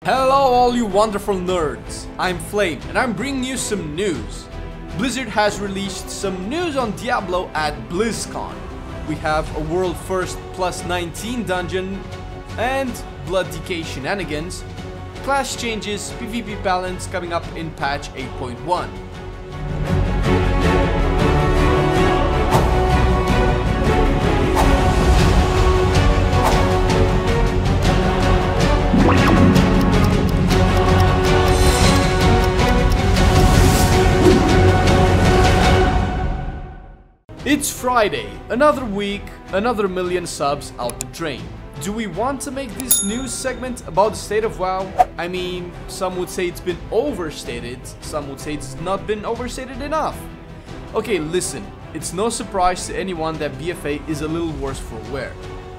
Hello all you wonderful nerds, I'm Flame and I'm bringing you some news. Blizzard has released some news on Diablo at Blizzcon. We have a world first +19 dungeon and blood decay shenanigans, class changes, PvP balance coming up in patch 8.1. It's Friday, another week, another million subs out the drain. Do we want to make this news segment about the state of WoW? I mean, some would say it's been overstated, some would say it's not been overstated enough. Okay, listen, it's no surprise to anyone that BFA is a little worse for wear.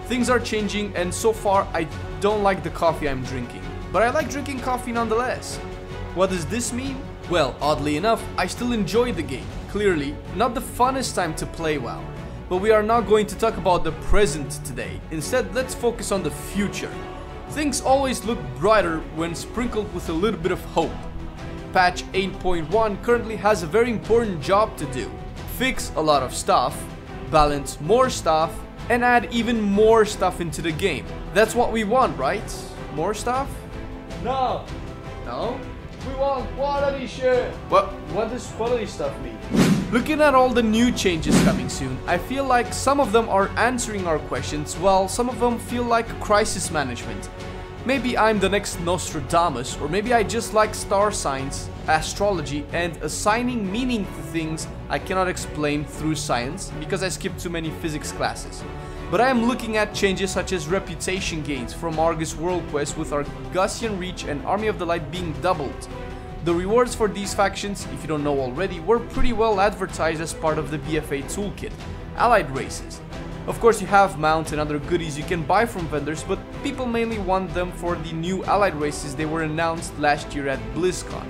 Things are changing and so far I don't like the coffee I'm drinking, but I like drinking coffee nonetheless. What does this mean? Well, oddly enough, I still enjoy the game. Clearly, not the funnest time to play WoW. But we are not going to talk about the present today. Instead, let's focus on the future. Things always look brighter when sprinkled with a little bit of hope. Patch 8.1 currently has a very important job to do. Fix a lot of stuff, balance more stuff, and add even more stuff into the game. That's what we want, right? More stuff? No. No? We want quality shit. What does quality stuff mean? Looking at all the new changes coming soon, I feel like some of them are answering our questions, while some of them feel like crisis management. Maybe I'm the next Nostradamus, or maybe I just like star signs, astrology, and assigning meaning to things I cannot explain through science because I skipped too many physics classes. But I am looking at changes such as reputation gains from Argus World Quest with our Gaussian Reach and Army of the Light being doubled. The rewards for these factions, if you don't know already, were pretty well advertised as part of the BFA toolkit, allied races. Of course you have mounts and other goodies you can buy from vendors, but people mainly want them for the new allied races they were announced last year at BlizzCon.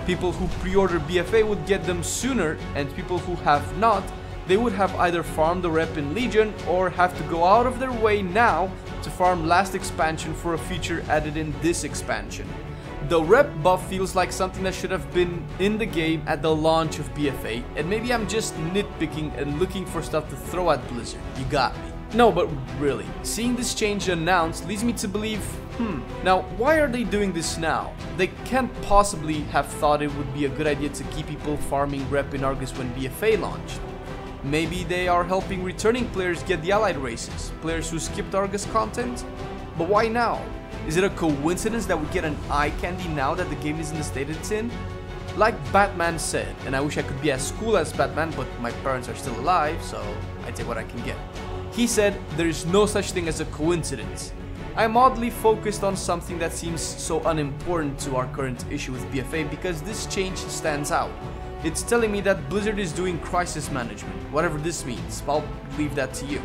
People who pre-order BFA would get them sooner, and people who have not, they would have either farmed the rep in Legion or have to go out of their way now to farm last expansion for a feature added in this expansion. The rep buff feels like something that should have been in the game at the launch of BFA, and maybe I'm just nitpicking and looking for stuff to throw at Blizzard. You got me. No, but really, seeing this change announced leads me to believe, now why are they doing this now? They can't possibly have thought it would be a good idea to keep people farming rep in Argus when BFA launched. Maybe they are helping returning players get the allied races, players who skipped Argus content? But why now? Is it a coincidence that we get an eye candy now that the game is in the state it's in? Like Batman said, and I wish I could be as cool as Batman, but my parents are still alive, so I take what I can get. He said, there is no such thing as a coincidence. I'm oddly focused on something that seems so unimportant to our current issue with BFA because this change stands out. It's telling me that Blizzard is doing crisis management, whatever this means. I'll leave that to you.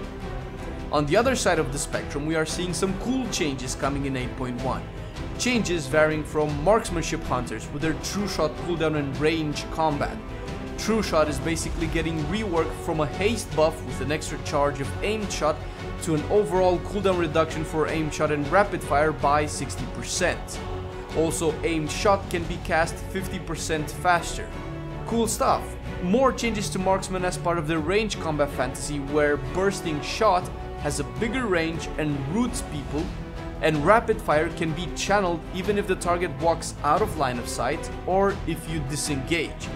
On the other side of the spectrum, we are seeing some cool changes coming in 8.1. Changes varying from marksmanship hunters with their true shot cooldown and range combat. True shot is basically getting reworked from a haste buff with an extra charge of aimed shot to an overall cooldown reduction for aimed shot and rapid fire by 60%. Also, aimed shot can be cast 50% faster. Cool stuff. More changes to Marksmen as part of the range combat fantasy where bursting shot has a bigger range and roots people, and rapid fire can be channeled even if the target walks out of line of sight or if you disengage.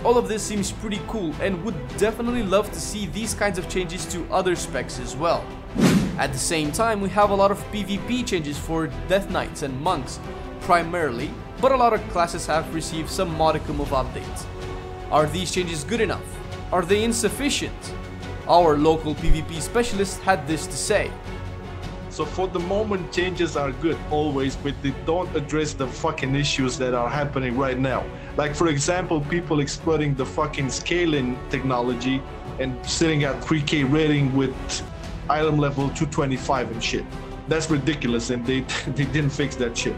All of this seems pretty cool and would definitely love to see these kinds of changes to other specs as well. At the same time, we have a lot of PvP changes for Death Knights and Monks, primarily, but a lot of classes have received some modicum of updates. Are these changes good enough? Are they insufficient? Our local PvP specialist had this to say. So for the moment, changes are good always, but they don't address the fucking issues that are happening right now. Like for example, people exploiting the fucking scaling technology and sitting at 3k rating with item level 225 and shit. That's ridiculous, and they didn't fix that shit.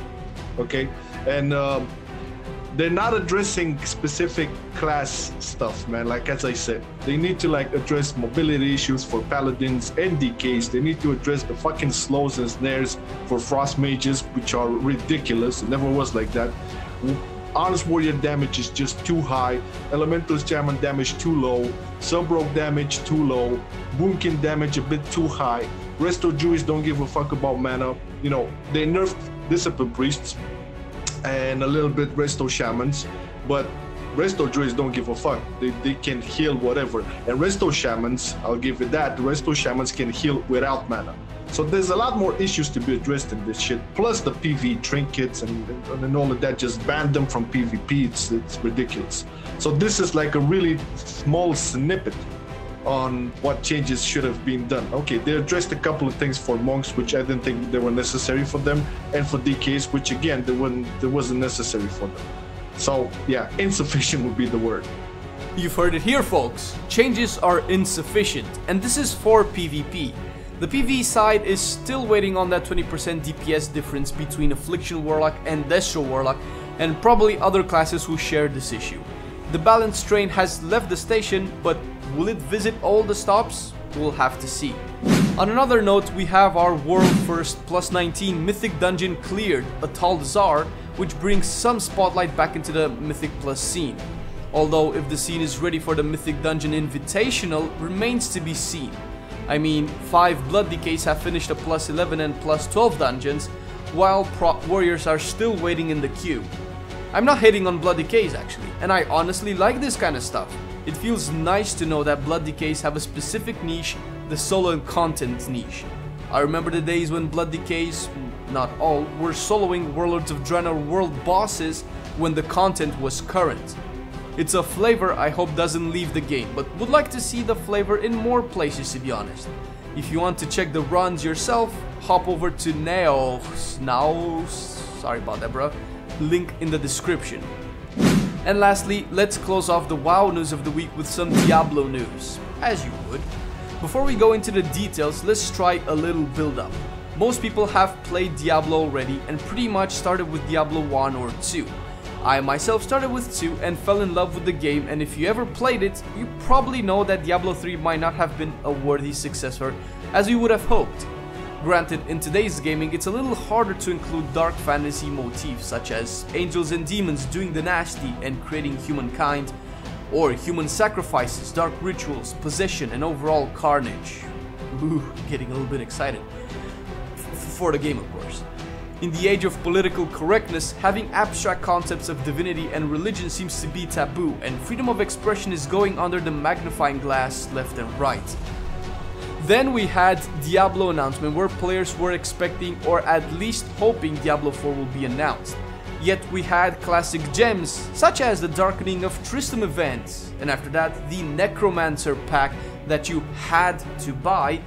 Okay, and they're not addressing specific class stuff, man. Like as I said, they need to like address mobility issues for paladins and DKs. They need to address the fucking slows and snares for frost mages, which are ridiculous. It never was like that. Honest warrior damage is just too high. Elemental shaman damage too low. Sub-rogue damage too low. Boomkin damage a bit too high. Resto Druids don't give a fuck about mana. You know, they nerfed Discipline Priests and a little bit Resto Shamans, but Resto Druids don't give a fuck. They can heal whatever. And Resto Shamans, I'll give it that, Resto Shamans can heal without mana. So there's a lot more issues to be addressed in this shit. Plus the PV trinkets and all of that just banned them from PvP. It's ridiculous. So this is like a really small snippet on what changes should have been done. Okay, they addressed a couple of things for monks, which I didn't think they were necessary for them, and for DKs, which again, they wasn't necessary for them. So yeah, insufficient would be the word. You've heard it here, folks. Changes are insufficient, and this is for PvP. The PvE side is still waiting on that 20% DPS difference between Affliction Warlock and Destro Warlock, and probably other classes who share this issue. The balance train has left the station, but will it visit all the stops? We'll have to see. On another note, we have our world first +19 Mythic Dungeon cleared, Untitled Chapter, which brings some spotlight back into the Mythic Plus scene. Although if the scene is ready for the Mythic Dungeon Invitational remains to be seen. I mean, 5 Blood Decays have finished the +11 and +12 dungeons, while warriors are still waiting in the queue. I'm not hating on Blood Decays actually, and I honestly like this kind of stuff. It feels nice to know that Blood Decays have a specific niche, the solo and content niche. I remember the days when Blood Decays, not all, were soloing Warlords of Draenor world bosses when the content was current. It's a flavor I hope doesn't leave the game, but would like to see the flavor in more places, to be honest. If you want to check the runs yourself, hop over to sorry about that bro, link in the description. And lastly, let's close off the WoW news of the week with some Diablo news, as you would. Before we go into the details, let's try a little build up. Most people have played Diablo already and pretty much started with Diablo 1 or 2. I myself started with 2 and fell in love with the game, and if you ever played it, you probably know that Diablo 3 might not have been a worthy successor as we would have hoped. Granted, in today's gaming, it's a little harder to include dark fantasy motifs such as angels and demons doing the nasty and creating humankind, or human sacrifices, dark rituals, possession, and overall carnage. Ooh, getting a little bit excited. For the game, of course. In the age of political correctness, having abstract concepts of divinity and religion seems to be taboo, and freedom of expression is going under the magnifying glass left and right. Then we had Diablo announcement, where players were expecting or at least hoping Diablo 4 will be announced. Yet we had classic gems, such as the Darkening of Tristram event, and after that the Necromancer pack that you had to buy.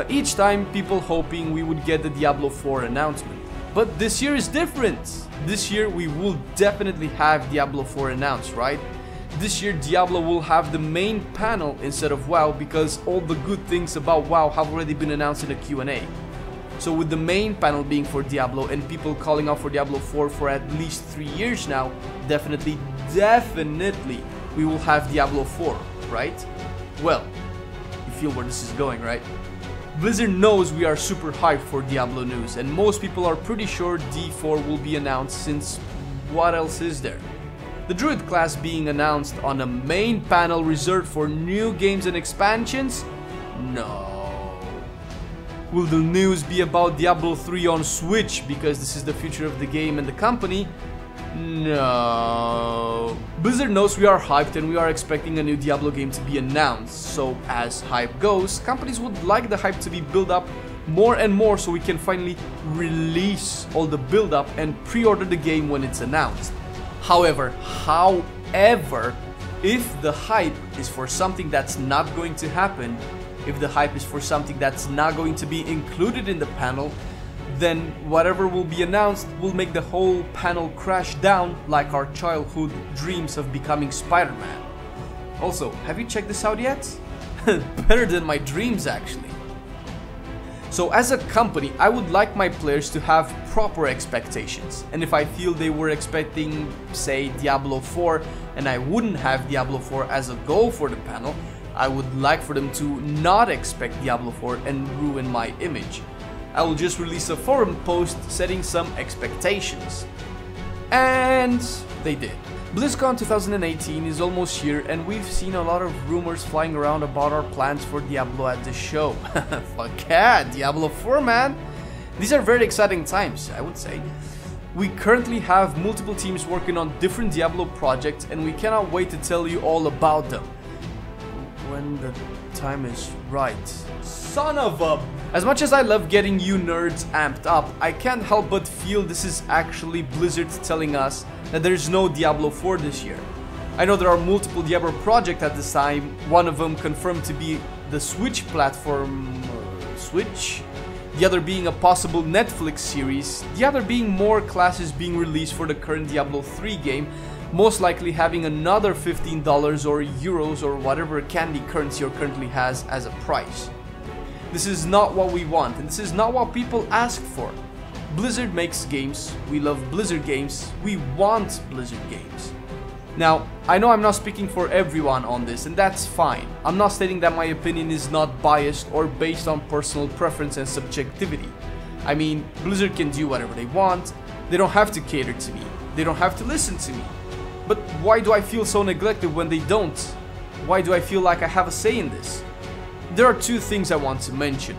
Each time people hoping we would get the Diablo 4 announcement. But this year is different. This year we will definitely have Diablo 4 announced, right? This year Diablo will have the main panel instead of WoW, because all the good things about WoW have already been announced in the Q&A. So with the main panel being for Diablo and people calling out for Diablo 4 for at least 3 years now, definitely we will have Diablo 4, right? Well, you feel where this is going, right? Blizzard knows we are super hyped for Diablo news, and most people are pretty sure D4 will be announced, since what else is there? The Druid class being announced on a main panel reserved for new games and expansions? No. Will the news be about Diablo 3 on Switch because this is the future of the game and the company? No. Blizzard knows we are hyped and we are expecting a new Diablo game to be announced, so as hype goes, companies would like the hype to be built up more and more so we can finally release all the build up and pre-order the game when it's announced. However, if the hype is for something that's not going to happen, if the hype is for something that's not going to be included in the panel, then whatever will be announced will make the whole panel crash down like our childhood dreams of becoming Spider-Man. Also, have you checked this out yet? Better than my dreams, actually. So as a company, I would like my players to have proper expectations. And if I feel they were expecting, say, Diablo 4, and I wouldn't have Diablo 4 as a goal for the panel, I would like for them to not expect Diablo 4 and ruin my image. I will just release a forum post setting some expectations. And they did. Blizzcon 2018 is almost here, and we've seen a lot of rumors flying around about our plans for Diablo at the show. Fuck yeah, Diablo 4, man! These are very exciting times, I would say. We currently have multiple teams working on different Diablo projects, and we cannot wait to tell you all about them. When the time is right. Son of a... As much as I love getting you nerds amped up, I can't help but feel this is actually Blizzard telling us that there's no Diablo 4 this year. I know there are multiple Diablo projects at this time, one of them confirmed to be the Switch platform, Switch? The other being a possible Netflix series, the other being more classes being released for the current Diablo 3 game, most likely having another $15 or euros or whatever candy currency or currently has as a price. This is not what we want, and this is not what people ask for. Blizzard makes games, we love Blizzard games, we want Blizzard games. Now, I know I'm not speaking for everyone on this, and that's fine. I'm not stating that my opinion is not biased or based on personal preference and subjectivity. I mean, Blizzard can do whatever they want, they don't have to cater to me, they don't have to listen to me. But why do I feel so neglected when they don't? Why do I feel like I have a say in this? There are two things I want to mention.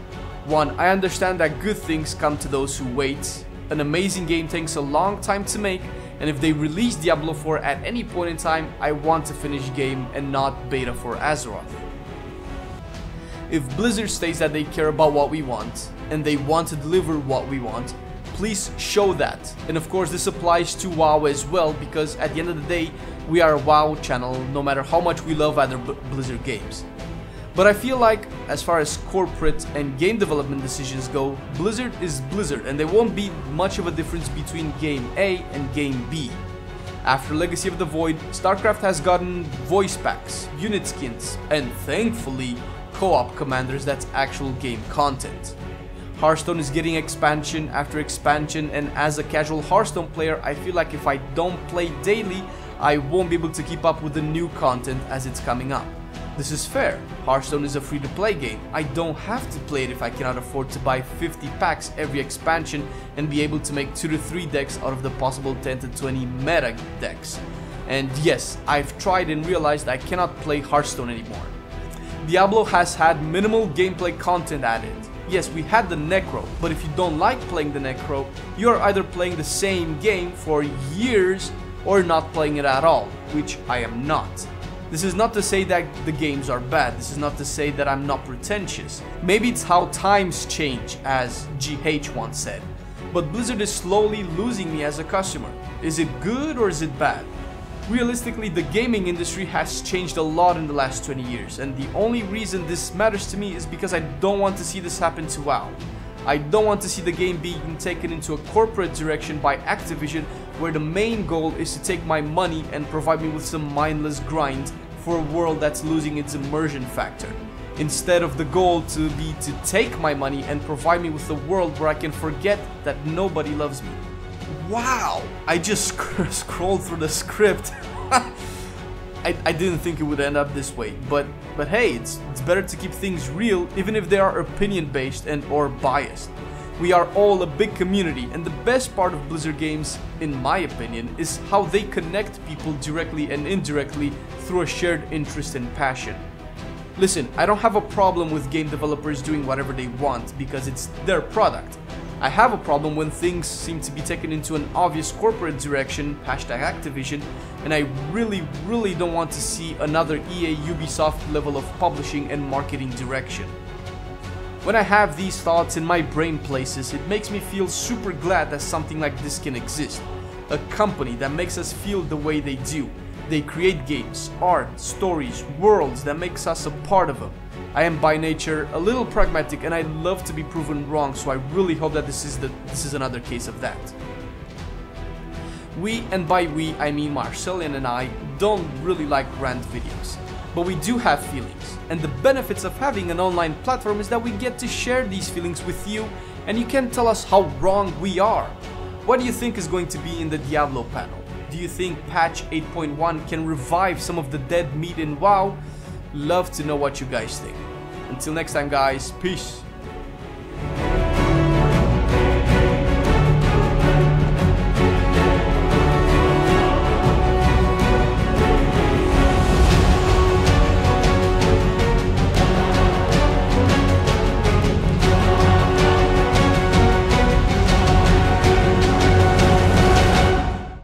One, I understand that good things come to those who wait. An amazing game takes a long time to make, and if they release Diablo 4 at any point in time, I want to finish game and not beta for Azeroth. If Blizzard states that they care about what we want, and they want to deliver what we want, please show that. And of course this applies to WoW as well, because at the end of the day, we are a WoW channel no matter how much we love other Blizzard games. But I feel like, as far as corporate and game development decisions go, Blizzard is Blizzard, and there won't be much of a difference between Game A and Game B. After Legacy of the Void, StarCraft has gotten voice packs, unit skins, and thankfully, co-op commanders that's actual game content. Hearthstone is getting expansion after expansion, and as a casual Hearthstone player, I feel like if I don't play daily, I won't be able to keep up with the new content as it's coming up. This is fair. Hearthstone is a free-to-play game. I don't have to play it if I cannot afford to buy 50 packs every expansion and be able to make 2 to 3 decks out of the possible 10 to 20 meta decks. And yes, I've tried and realized I cannot play Hearthstone anymore. Diablo has had minimal gameplay content added. Yes, we had the Necro, but if you don't like playing the Necro, you are either playing the same game for years or not playing it at all, which I am not. This is not to say that the games are bad, this is not to say that I'm not pretentious. Maybe it's how times change, as GH once said. But Blizzard is slowly losing me as a customer. Is it good or is it bad? Realistically, the gaming industry has changed a lot in the last 20 years, and the only reason this matters to me is because I don't want to see this happen to WoW. I don't want to see the game being taken into a corporate direction by Activision, where the main goal is to take my money and provide me with some mindless grind for a world that's losing its immersion factor, instead of the goal to be to take my money and provide me with a world where I can forget that nobody loves me. Wow! I just scrolled through the script. I didn't think it would end up this way, but hey, it's better to keep things real, even if they are opinion-based and or biased. We are all a big community, and the best part of Blizzard games, in my opinion, is how they connect people directly and indirectly through a shared interest and passion. Listen, I don't have a problem with game developers doing whatever they want because it's their product. I have a problem when things seem to be taken into an obvious corporate direction, #Activision, and I really don't want to see another EA Ubisoft level of publishing and marketing direction. When I have these thoughts in my brain places, it makes me feel super glad that something like this can exist. A company that makes us feel the way they do. They create games, art, stories, worlds that makes us a part of them. I am by nature a little pragmatic and I love to be proven wrong, so I really hope that this is another case of that. We, and by we I mean Marcelian and I, don't really like rant videos. But we do have feelings, and the benefits of having an online platform is that we get to share these feelings with you, and you can tell us how wrong we are. What do you think is going to be in the Diablo panel? Do you think patch 8.1 can revive some of the dead meat in WoW? Love to know what you guys think. Until next time guys, peace.